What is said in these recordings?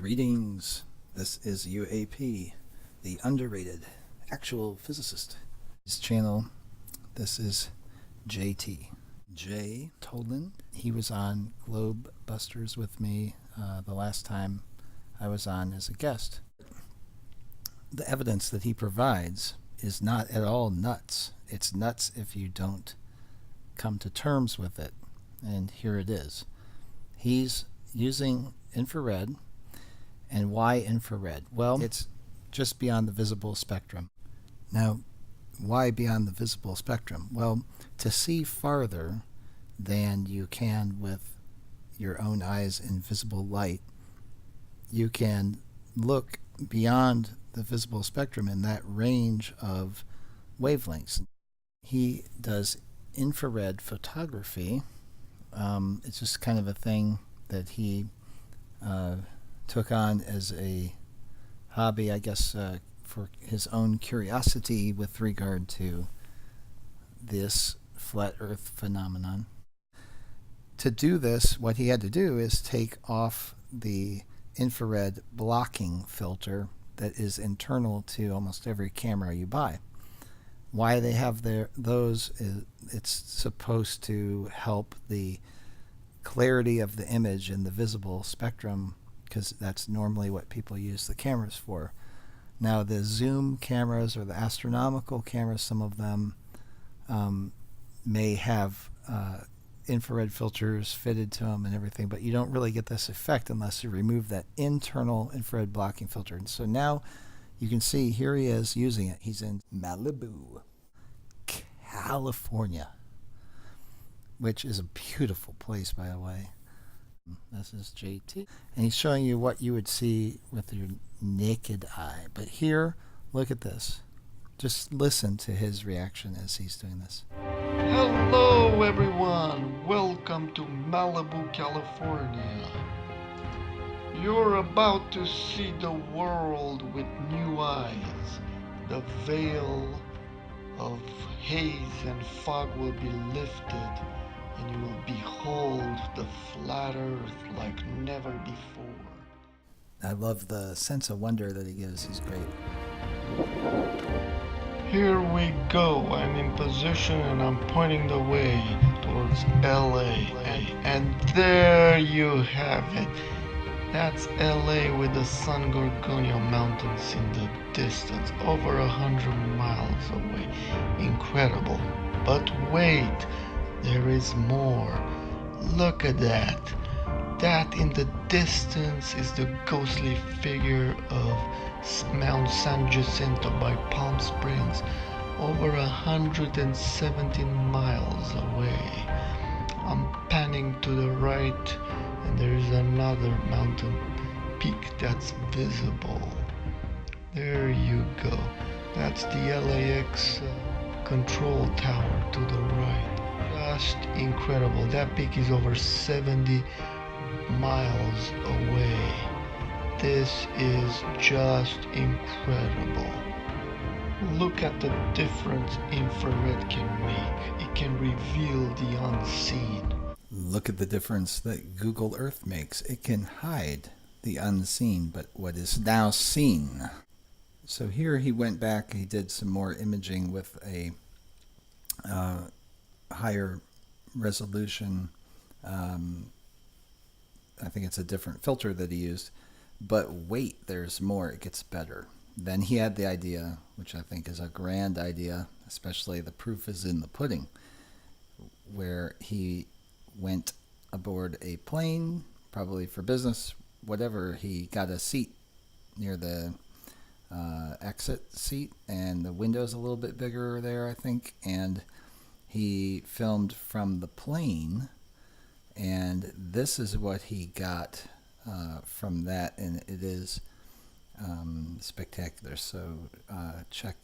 Greetings, this is UAP, the Underrated Actual Physicist. His channel, this is JT. JTOLAN. He was on Globe Busters with me the last time I was on as a guest. The evidence that he provides is not at all nuts. It's nuts if you don't come to terms with it. And here it is. He's using infrared. And why infrared? Well, it's just beyond the visible spectrum. Now, why beyond the visible spectrum? Well, to see farther than you can with your own eyes in visible light, you can look beyond the visible spectrum in that range of wavelengths. He does infrared photography. It's just kind of a thing that he took on as a hobby, I guess, for his own curiosity with regard to this flat earth phenomenon. To do this, what he had to do is take off the infrared blocking filter that is internal to almost every camera you buy. Why they have those is it's supposed to help the clarity of the image in the visible spectrum, because that's normally what people use the cameras for. Now the zoom cameras or the astronomical cameras, some of them may have infrared filters fitted to them and everything, but you don't really get this effect unless you remove that internal infrared blocking filter. And so now you can see here he is using it. He's in Malibu, California, which is a beautiful place, by the way. This is JT, and he's showing you what you would see with your naked eye. But here, look at this. Just listen to his reaction as he's doing this. Hello everyone, welcome to Malibu, California. You're about to see the world with new eyes. The veil of haze and fog will be lifted, and you will behold the flat earth like never before. I love the sense of wonder that he gives. He's great. Here we go. I'm in position and I'm pointing the way towards LA. And there you have it. That's LA with the San Gorgonio Mountains in the distance, over 100 miles away. Incredible. But wait, there is more. Look at that. That in the distance is the ghostly figure of Mount San Jacinto by Palm Springs, over 117 miles away. I'm panning to the right, and there is another mountain peak that's visible. There you go. That's the LAX control tower to the right. Just incredible. That peak is over 70 miles away. This is just incredible. Look at the difference infrared can make. It can reveal the unseen. Look at the difference that Google Earth makes. It can hide the unseen, but what is now seen. So here he went back, he did some more imaging with a higher resolution. I think it's a different filter that he used. But wait, there's more. It gets better. Then he had the idea, which I think is a grand idea, especially the proof is in the pudding, where he went aboard a plane, probably for business, whatever. He got a seat near the exit seat, and the window's a little bit bigger there, I think, and he filmed from the plane, and this is what he got from that, and it is spectacular. So check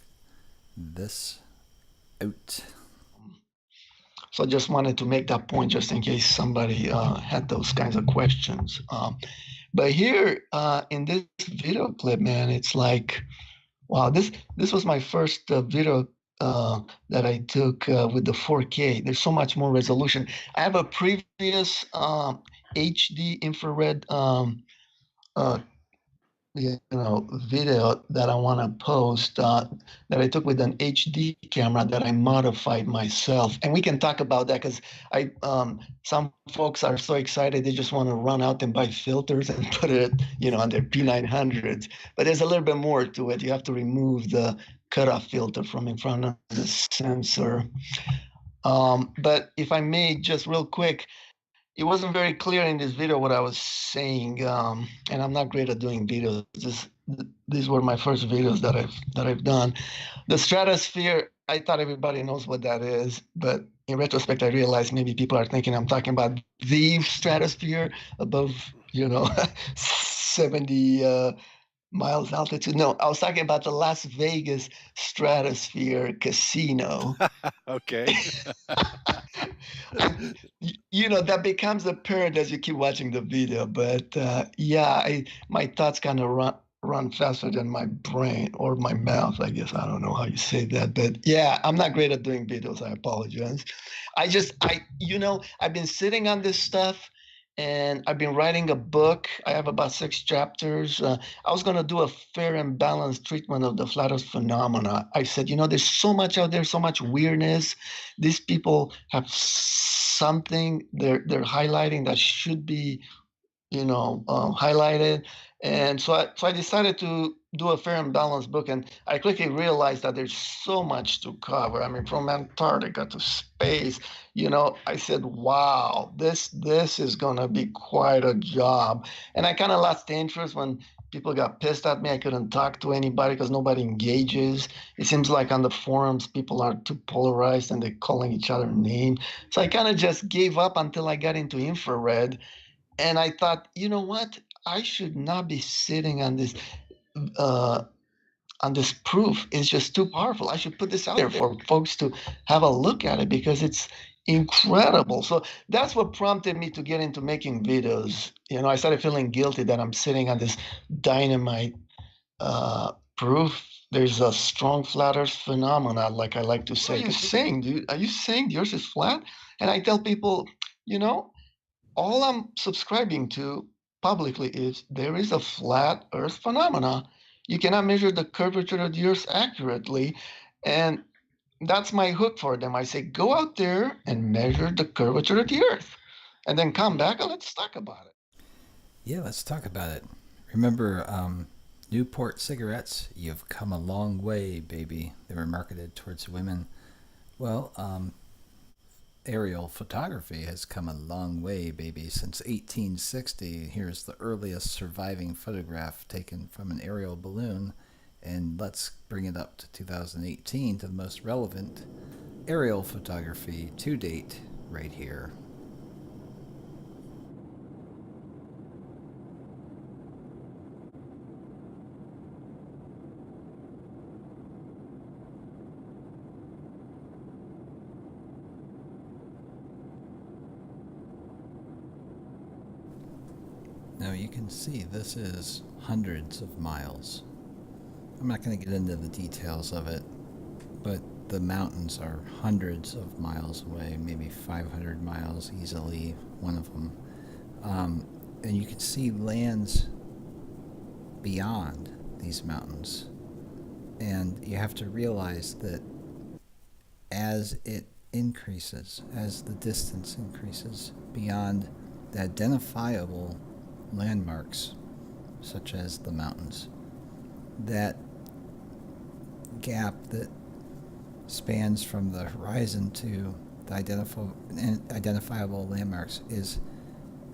this out. So I just wanted to make that point just in case somebody had those kinds of questions. But here in this video clip, man, it's like, wow, this was my first video that I took with the 4K. There's so much more resolution. I have a previous HD infrared video that I want to post that I took with an HD camera that I modified myself, and we can talk about that because some folks are so excited they just want to run out and buy filters and put it on their P900s, but there's a little bit more to it. You have to remove the cutoff filter from in front of the sensor. But if I may, just real quick, it wasn't very clear in this video what I was saying, and I'm not great at doing videos. These were my first videos that I've done. The stratosphere, I thought everybody knows what that is, but in retrospect, I realized maybe people are thinking I'm talking about the stratosphere above, 70 miles altitude. No, I was talking about the Las Vegas Stratosphere Casino. Okay. That becomes apparent as you keep watching the video. But my thoughts kind of run faster than my brain or my mouth, I guess. I don't know how you say that. But yeah, I'm not great at doing videos. I apologize. I've been sitting on this stuff and I've been writing a book. I have about 6 chapters. I was going to do a fair and balanced treatment of the flat Earth phenomena. I said, there's so much out there, so much weirdness. These people have something they're highlighting that should be, highlighted. And so I decided to do a fair and balanced book, and I quickly realized that there's so much to cover. I mean, from Antarctica to space, I said, wow, this is going to be quite a job. And I kind of lost interest when people got pissed at me. I couldn't talk to anybody because nobody engages. It seems like on the forums, people are too polarized and they're calling each other names. So I kind of just gave up until I got into infrared. And I thought, you know what? I should not be sitting on this proof. It's just too powerful. I should put this out there for folks to have a look at it because it's incredible. So that's what prompted me to get into making videos. I started feeling guilty that I'm sitting on this dynamite proof. There's a strong flat Earth phenomena, like I like to say. What are you saying, dude? Are you saying the Earth is flat? And I tell people, all I'm subscribing to publicly is there is a flat Earth phenomena. You cannot measure the curvature of the Earth accurately. And that's my hook for them. I say, go out there and measure the curvature of the Earth. And then come back and let's talk about it. Yeah, let's talk about it. Remember Newport cigarettes? You've come a long way, baby. They were marketed towards women. Well, aerial photography has come a long way, baby. Since 1860, here's the earliest surviving photograph taken from an aerial balloon. And let's bring it up to 2018 to the most relevant aerial photography to date right here. Now you can see this is hundreds of miles. I'm not going to get into the details of it, but the mountains are hundreds of miles away, maybe 500 miles easily, one of them. And you can see lands beyond these mountains. And you have to realize that as it increases, as the distance increases beyond the identifiable landmarks, such as the mountains, that gap that spans from the horizon to the identifiable landmarks is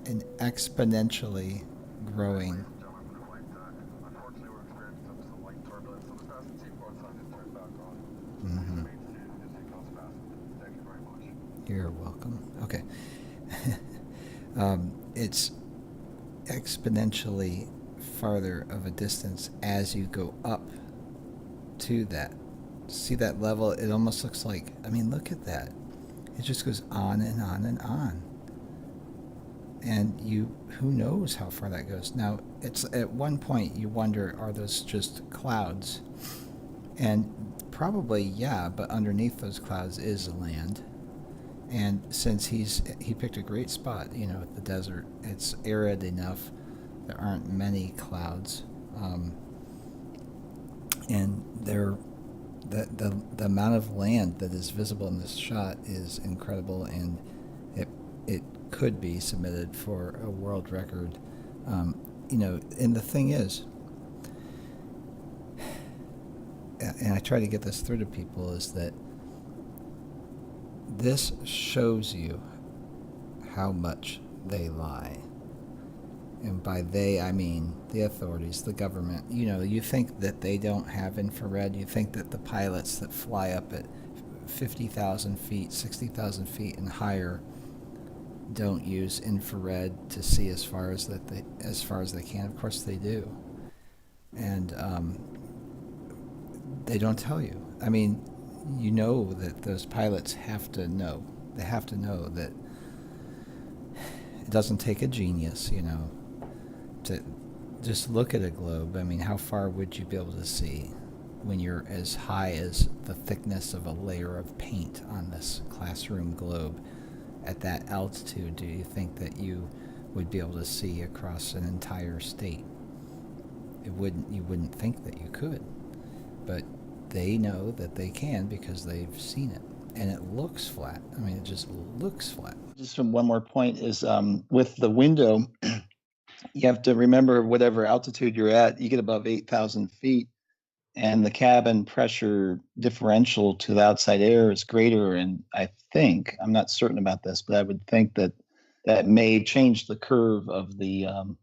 an exponentially growing You're welcome. Okay. It's exponentially farther of a distance as you go up to that. See that level? It almost looks like, look at that. It just goes on and on and on. And who knows how far that goes. Now, it's at one point you wonder, are those just clouds? And probably, yeah, but underneath those clouds is land. And since he picked a great spot, the desert, it's arid enough. There aren't many clouds. And the amount of land that is visible in this shot is incredible, and it could be submitted for a world record. And the thing is, and I try to get this through to people, is that this shows you how much they lie. And by they, I mean the authorities, the government. You think that they don't have infrared. You think that the pilots that fly up at 50,000 feet, 60,000 feet and higher don't use infrared to see as far as they can. Of course they do. And they don't tell you. I mean, that those pilots have to know. They have to know that it doesn't take a genius, to just look at a globe. I mean, how far would you be able to see when you're as high as the thickness of a layer of paint on this classroom globe? At that altitude, do you think that you would be able to see across an entire state? You wouldn't think that you could. But they know that they can because they've seen it. And it looks flat. I mean, it just looks flat. Just from one more point is with the window, you have to remember whatever altitude you're at, you get above 8,000 feet, and the cabin pressure differential to the outside air is greater. And I think, I'm not certain about this, but I would think that may change the curve of the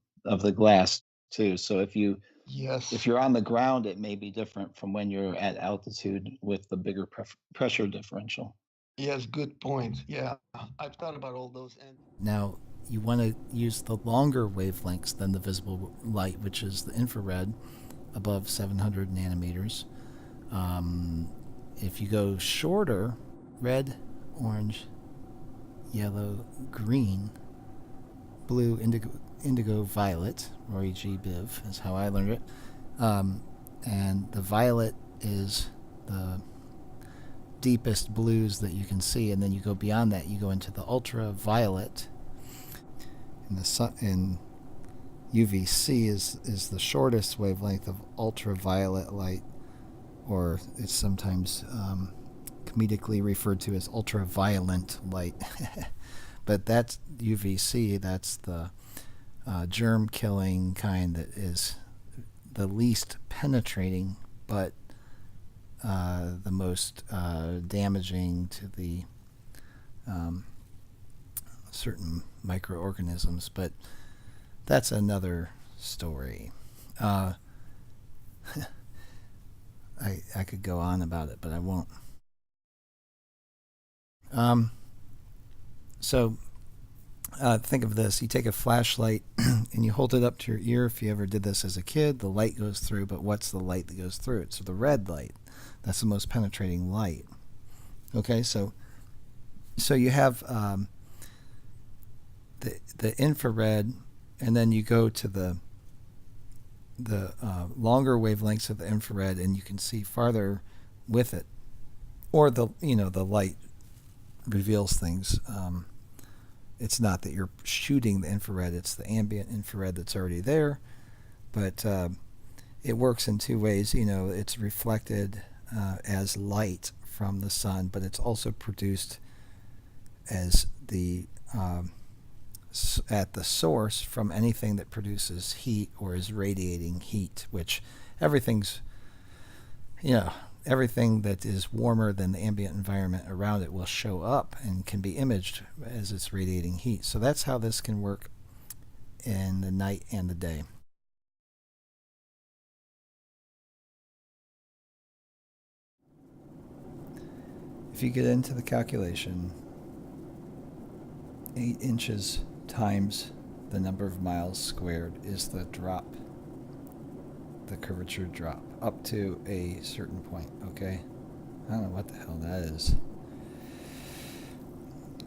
glass too. So if you're on the ground, it may be different from when you're at altitude with the bigger pressure differential. Yes, good point. Yeah, I've thought about all those. Now, you want to use the longer wavelengths than the visible light, which is the infrared, above 700 nanometers. If you go shorter, red, orange, yellow, green, blue, indigo, violet, Rory G. Biv is how I learned it. And the violet is the deepest blues that you can see, and then you go beyond that, you go into the ultraviolet. And UVC is the shortest wavelength of ultraviolet light, or it's sometimes comedically referred to as ultraviolet light. But that's UVC, that's the germ-killing kind that is the least penetrating, but the most damaging to the certain microorganisms. But that's another story. I could go on about it, but I won't. So think of this. You take a flashlight and you hold it up to your ear. If you ever did this as a kid, the light goes through, but what's the light that goes through it? So the red light, that's the most penetrating light. Okay, so you have the infrared, and then you go to the longer wavelengths of the infrared, and you can see farther with it, or the light reveals things. It's not that you're shooting the infrared, it's the ambient infrared that's already there, but it works in two ways. It's reflected as light from the sun, but it's also produced as at the source from anything that produces heat or is radiating heat, which everything that is warmer than the ambient environment around it will show up and can be imaged as it's radiating heat. So that's how this can work in the night and the day. If you get into the calculation, 8 inches times the number of miles squared is the drop, the curvature drop, up to a certain point, okay? I don't know what the hell that is.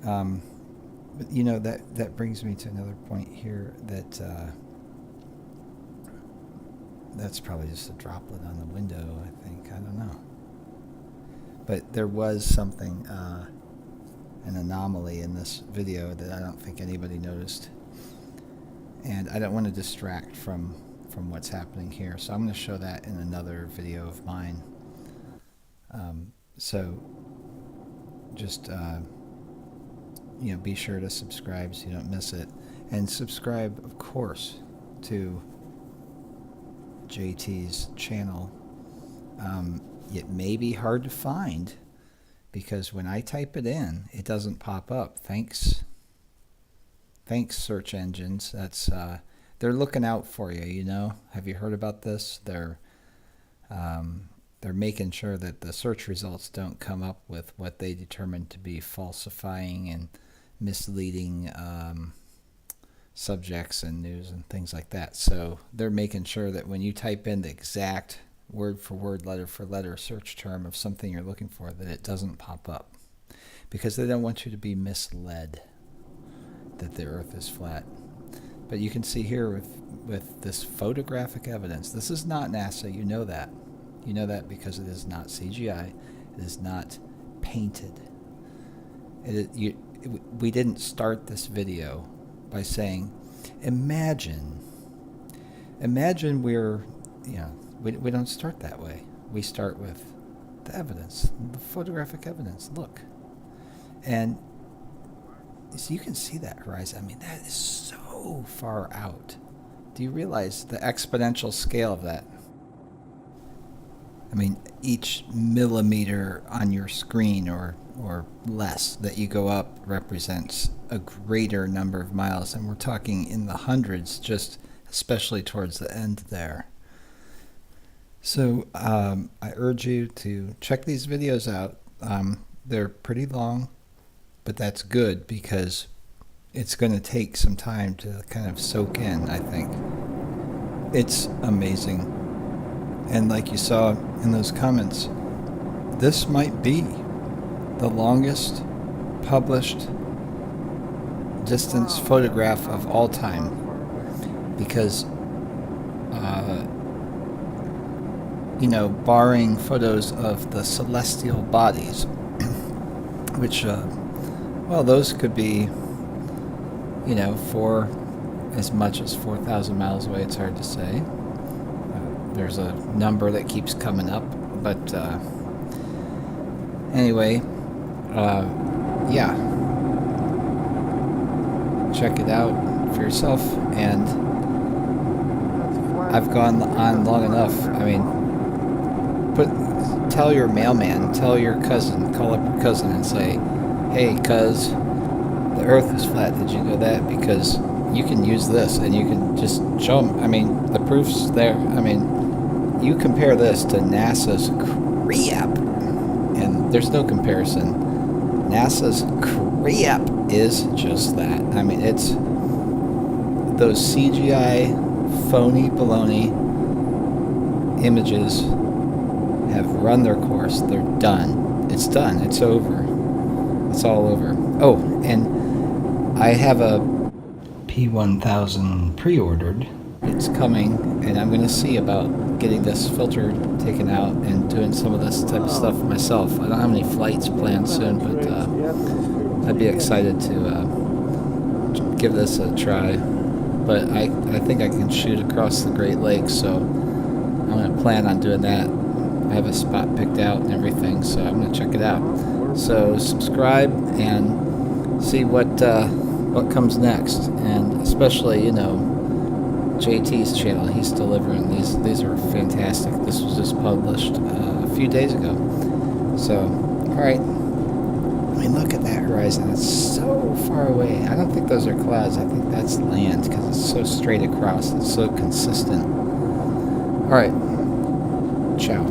But that brings me to another point here that that's probably just a droplet on the window, I think. I don't know. But there was something, an anomaly in this video that I don't think anybody noticed. And I don't want to distract from from what's happening here. So I'm going to show that in another video of mine. So just you know, be sure to subscribe so you don't miss it, and subscribe, of course, to JT's channel. It may be hard to find because when I type it in, it doesn't pop up. Thanks search engines. That's they're looking out for you, you know. Have you heard about this? They're making sure that the search results don't come up with what they determine to be falsifying and misleading subjects and news and things like that. So they're making sure that when you type in the exact word for word, letter for letter search term of something you're looking for, that it doesn't pop up, because they don't want you to be misled that the earth is flat. But you can see here with this photographic evidence, this is not NASA, you know that. You know that because it is not CGI, it is not painted. We didn't start this video by saying, imagine we're, you know, we don't start that way. We start with the evidence, the photographic evidence. Look. And so you can see that horizon. I mean, that is so far out. Do you realize the exponential scale of that? I mean, each millimeter on your screen or less that you go up represents a greater number of miles, and we're talking in the hundreds, just especially towards the end there. So I urge you to check these videos out. They're pretty long, but that's good because it's going to take some time to kind of soak in, I think. It's amazing. And like you saw in those comments, this might be the longest published distance photograph of all time, because you know, barring photos of the celestial bodies, which well, those could be, you know, for as much as 4,000 miles away. It's hard to say. There's a number that keeps coming up, but anyway, yeah, check it out for yourself. And I've gone on long enough. I mean, tell your mailman, tell your cousin, call up your cousin and say, hey cuz, the earth is flat, did you know that? Because you can use this and you can just show them. I mean, the proof's there. I mean, you compare this to NASA's crap, and there's no comparison. NASA's crap is just that. I mean, it's those CGI phony baloney images have run their course. They're done. It's done. It's over. It's all over. Oh, and I have a P1000 pre-ordered. It's coming, and I'm going to see about getting this filter taken out and doing some of this type of stuff myself. I don't have any flights planned soon, but I'd be excited to give this a try. But I think I can shoot across the Great Lakes, so I'm going to plan on doing that. I have a spot picked out and everything, so I'm going to check it out. So subscribe and see what comes next, and especially, you know, JT's channel. He's delivering these. These are fantastic. This was just published a few days ago. So, all right. I mean, look at that horizon. It's so far away. I don't think those are clouds. I think that's land because it's so straight across. It's so consistent. All right. Ciao.